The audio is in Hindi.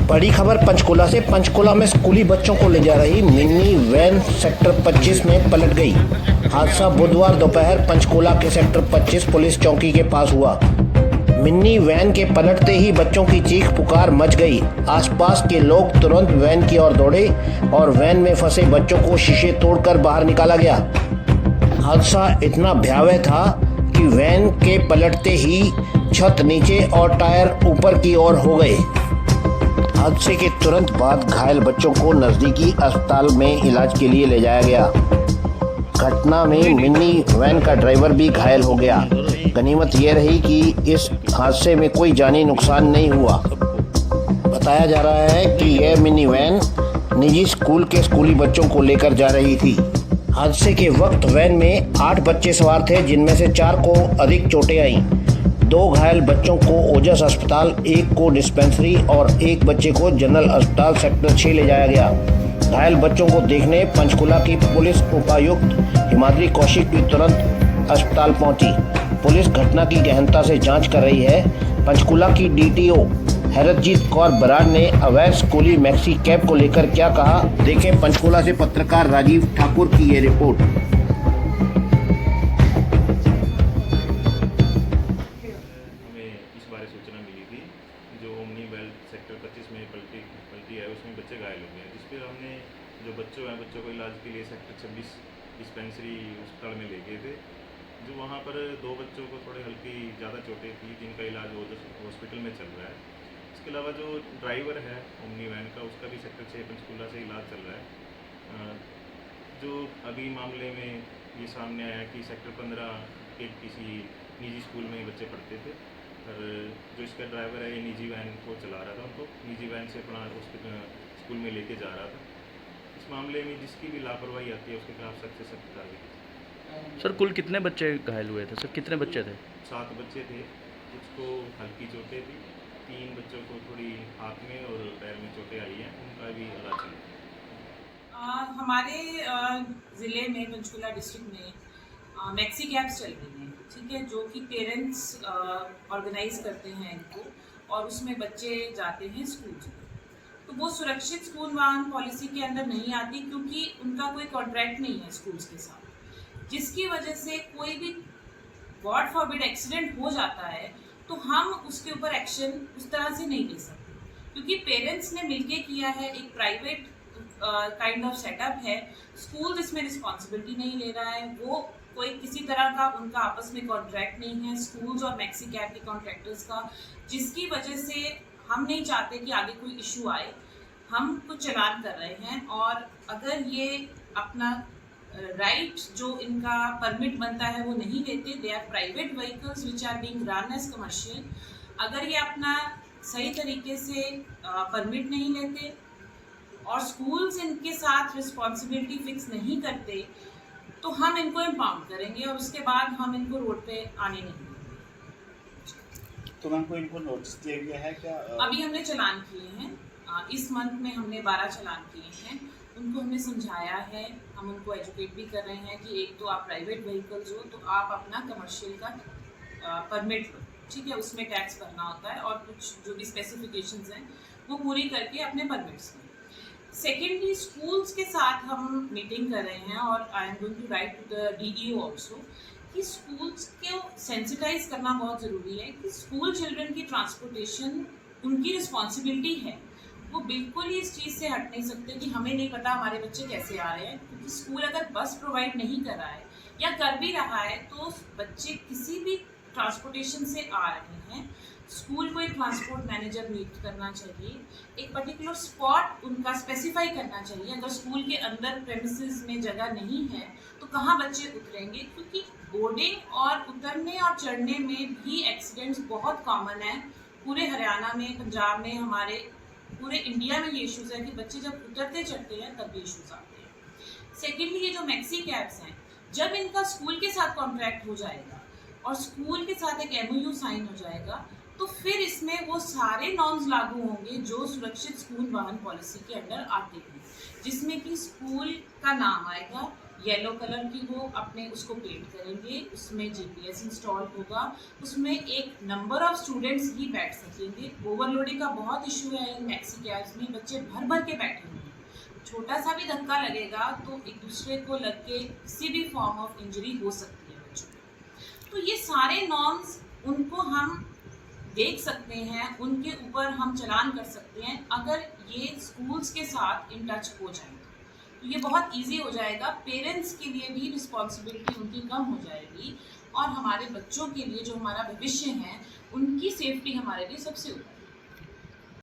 बड़ी खबर पंचकुला से। पंचकुला में स्कूली बच्चों को ले जा रही मिनी वैन सेक्टर 25 में पलट गई। हादसा बुधवार दोपहर पंचकुला के सेक्टर 25 पुलिस चौकी के पास हुआ। मिनी वैन के पलटते ही बच्चों की चीख पुकार मच गई। आसपास के लोग तुरंत वैन की ओर दौड़े और वैन में फंसे बच्चों को शीशे तोड़कर बाहर निकाला गया। हादसा इतना भयावह था कि वैन के पलटते ही छत नीचे और टायर ऊपर की ओर हो गए। हादसे के तुरंत बाद घायल बच्चों को नजदीकी अस्पताल में इलाज के लिए ले जाया गया। घटना में मिनी वैन का ड्राइवर भी घायल हो गया। गनीमत यह रही कि इस हादसे में कोई जानी नुकसान नहीं हुआ। बताया जा रहा है कि यह मिनी वैन निजी स्कूल के स्कूली बच्चों को लेकर जा रही थी। हादसे के वक्त वैन में 8 बच्चे सवार थे, जिनमें से 4 को अधिक चोटें आईं। 2 घायल बच्चों को ओजस अस्पताल, 1 को डिस्पेंसरी और 1 बच्चे को जनरल अस्पताल सेक्टर 6 ले जाया गया। घायल बच्चों को देखने पंचकुला की पुलिस उपायुक्त हिमाद्री कौशिक भी तुरंत अस्पताल पहुंची। पुलिस घटना की गहनता से जांच कर रही है। पंचकुला की डीटीओ हैरतजीत कौर बराड़ ने अवैध स्कूली मैक्सी कैब को लेकर क्या कहा, देखें पंचकुला से पत्रकार राजीव ठाकुर की ये रिपोर्ट। सूचना मिली थी जो ओमनी वेल सेक्टर 25 में पलटी है, उसमें बच्चे घायल हो गए हैं, जिस पर हमने जो बच्चों को इलाज के लिए सेक्टर 26 डिस्पेंसरी अस्पताल में ले गए थे। जो वहाँ पर 2 बच्चों को थोड़ी हल्की ज़्यादा चोटें थी, जिनका इलाज हॉस्पिटल में चल रहा है। इसके अलावा जो ड्राइवर है ओमनी वैन का, उसका भी सेक्टर 6 पंचकुला से इलाज चल रहा है। जो अभी मामले में ये सामने आया कि सेक्टर 15 के किसी निजी स्कूल में बच्चे पढ़ते थे और जो इसका ड्राइवर है ये निजी वैन को चला रहा था, उनको निजी वैन से अपना स्कूल में लेके जा रहा था। इस मामले में जिसकी भी लापरवाही आती है उसके खिलाफ सख्त से सख्त कार्रवाई। सर कुल कितने बच्चे घायल हुए थे? सर कितने बच्चे थे? 7 बच्चे थे, कुछ को हल्की चोटें थी, 3 बच्चों को थोड़ी हाथ में और पैर में चोटें आई हैं, उनका भी इलाज चल रहा है। हमारे ज़िले में पंचकुला डिस्ट्रिक्ट में मैक्सी कैब्स चल रही हैं, ठीक है, जो कि पेरेंट्स ऑर्गेनाइज करते हैं इनको, और उसमें बच्चे जाते हैं स्कूल। तो वो सुरक्षित स्कूल वाहन पॉलिसी के अंदर नहीं आती, क्योंकि उनका कोई कॉन्ट्रैक्ट नहीं है स्कूल्स के साथ, जिसकी वजह से कोई भी गॉड फॉरबिड एक्सीडेंट हो जाता है तो हम उसके ऊपर एक्शन उस तरह से नहीं ले सकते, क्योंकि पेरेंट्स ने मिलके किया है। एक प्राइवेट काइंड ऑफ सेटअप है, स्कूल इसमें रिस्पॉन्सिबिलिटी नहीं ले रहा है, वो कोई किसी तरह का उनका आपस में कॉन्ट्रैक्ट नहीं है स्कूल्स और मैक्सी कैब के कॉन्ट्रैक्टर्स का, जिसकी वजह से हम नहीं चाहते कि आगे कोई इशू आए। हम कुछ चलान कर रहे हैं, और अगर ये अपना राइट जो इनका परमिट बनता है वो नहीं लेते, they are private vehicles which are being run as commercial, अगर ये अपना सही तरीके से परमिट नहीं लेते और स्कूल्स इनके साथ रिस्पॉन्सिबिलिटी फिक्स नहीं करते, तो हम इनको इम्पाउंड करेंगे और उसके बाद हम इनको रोड पे आने नहीं देंगे। तो मैम को इनको नोटिस दिया गया है क्या? अभी हमने चलान किए हैं, इस मंथ में हमने 12 चलान किए हैं। उनको हमने समझाया है, हम उनको एजुकेट भी कर रहे हैं कि एक तो आप प्राइवेट व्हीकल्स हो तो आप अपना कमर्शियल का परमिट लो, ठीक है, उसमें टैक्स भरना होता है और कुछ जो भी स्पेसिफिकेशंस हैं वो पूरी करके अपने परमिट्स में। सेकेंडली, स्कूल्स के साथ हम मीटिंग कर रहे हैं, और I am going to write to the DEO also कि स्कूल्स को सेंसिटाइज करना बहुत ज़रूरी है कि स्कूल चिल्ड्रन की ट्रांसपोर्टेशन उनकी रिस्पॉन्सिबिलिटी है। वो बिल्कुल ही इस चीज़ से हट नहीं सकते कि हमें नहीं पता हमारे बच्चे कैसे आ रहे हैं, क्योंकि स्कूल अगर बस प्रोवाइड नहीं कर रहा है या कर भी रहा है तो बच्चे किसी भी ट्रांसपोर्टेशन से आ रहे हैं, स्कूल को एक ट्रांसपोर्ट मैनेजर नियुक्त करना चाहिए, एक पर्टिकुलर स्पॉट उनका स्पेसिफाई करना चाहिए। अगर स्कूल के अंदर प्रेमिसेस में जगह नहीं है तो कहाँ बच्चे उतरेंगे, क्योंकि बोर्डिंग और उतरने और चढ़ने में भी एक्सीडेंट्स बहुत कॉमन है। पूरे हरियाणा में, पंजाब में, हमारे पूरे इंडिया में ये इश्यूज़ है कि बच्चे जब उतरते चढ़ते हैं तब भी इश्यूज़ आते हैं। सेकेंडली, ये जो मैक्सी कैब्स हैं, जब इनका स्कूल के साथ कॉन्ट्रैक्ट हो जाएगा और स्कूल के साथ एक MOU साइन हो जाएगा, तो फिर इसमें वो सारे नॉर्म्स लागू होंगे जो सुरक्षित स्कूल वाहन पॉलिसी के अंडर आते हैं, जिसमें कि स्कूल का नाम आएगा, येलो कलर की हो, अपने उसको पेंट करेंगे, उसमें जीपीएस इंस्टॉल होगा, उसमें एक नंबर ऑफ स्टूडेंट्स ही बैठ सकेंगे। ओवरलोडिंग का बहुत इशू है इन मैक्सी कैब्स में, बच्चे भर भर के बैठे होंगे, छोटा सा भी धक्का लगेगा तो एक दूसरे को लग के किसी भी फॉर्म ऑफ इंजरी हो सकती है बच्चों को। तो ये सारे नॉर्म्स उनको हम देख सकते हैं, उनके ऊपर हम चलान कर सकते हैं अगर ये स्कूल्स के साथ इन टच हो जाए तो ये बहुत इजी हो जाएगा। पेरेंट्स के लिए भी रिस्पॉन्सिबिलिटी उनकी कम हो जाएगी और हमारे बच्चों के लिए जो हमारा भविष्य है उनकी सेफ्टी हमारे लिए सबसे ऊपर।